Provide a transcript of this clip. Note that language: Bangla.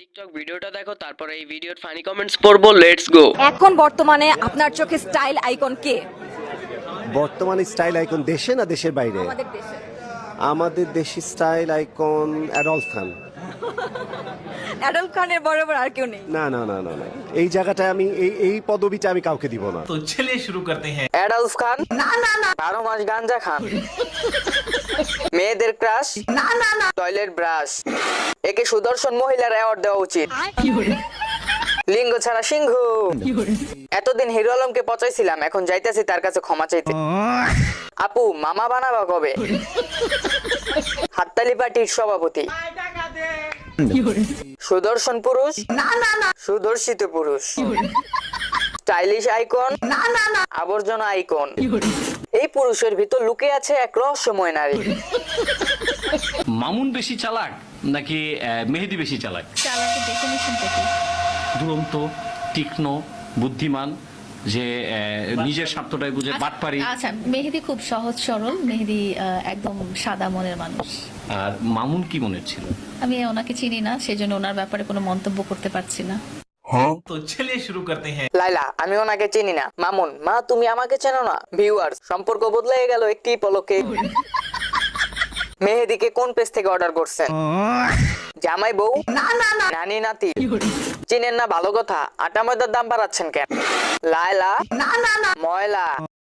টিকটক ভিডিওটা দেখো, তারপরে এই ভিডিওর ফানি কমেন্টস পড়বো। Let's go. এখন বর্তমানে আপনার চোখে স্টাইল আইকন কে? বর্তমানে স্টাইল আইকন দেশে না দেশের বাইরে? আমাদের দেশে। আমাদের দেশি স্টাইল আইকন অ্যাডলফ খান। অ্যাডাল্ট খানের বরাবর আর কেউ নেই। না না না না না, এই জায়গাটায় আমি এই পদবিটা আমি কাউকে দিব না। तो चलिए शुरू करते हैं। অ্যাডলফ খান? না না না। 12 মাস গাঞ্জা খান? মেয়েদের ক্রাশ? না না না। Toilet brush? একে সুদর্শন মহিলার অ্যাওয়ার্ড দেওয়া উচিত। লিঙ্গ ছাড়া সিংহ। এতদিন হিরো আলমকে পচাইছিলাম, এখন যাইতেছি তার কাছে ক্ষমা চাইতে। আপু মামা বানাবা কবে? হাততালি পার্টির সভাপতি? সুদর্শন পুরুষ? না না না। সুদর্শিত পুরুষ? Stylish icon? না না না। আবর্জনা আইকন? এই পুরুষের ভিতর লুকিয়ে আছে এক রহস্যময় নারী। মামুন বেশি চালাক নাকি মেহেদি বেশি চালাক? চালাকের ডেফিনেশনটা কি? দুরন্ত, তীক্ষ্ণ, বুদ্ধিমান, যে নিজের স্বার্থটাই বুঝে বাটপারি। আচ্ছা, মেহেদি খুব সহজ সরল, মেহেদি একদম সাদা মনের মানুষ। আর মামুন কি মনের ছিল? আমি ওনাকে চিনি না, সেজন্য ওনার ব্যাপারে কোনো মন্তব্য করতে পারছি না। तो चलिए शुरू करते हैं। লাইলা, আমি ওনাকে চিনি না। মামুন, মা তুমি আমাকে চেনো না? ভিউয়ার্স, সম্পর্ক বদলে গেল একটি পলকে। মেহেদিকে কোন পেজ থেকে অর্ডার করছেন? জামাই বউ? না না না। নানি নাতি? চিনেন না, ভালো কথা। আটা ময়দার দাম বাড়াচ্ছেন কেন? লায়লা? না না না। ময়লা?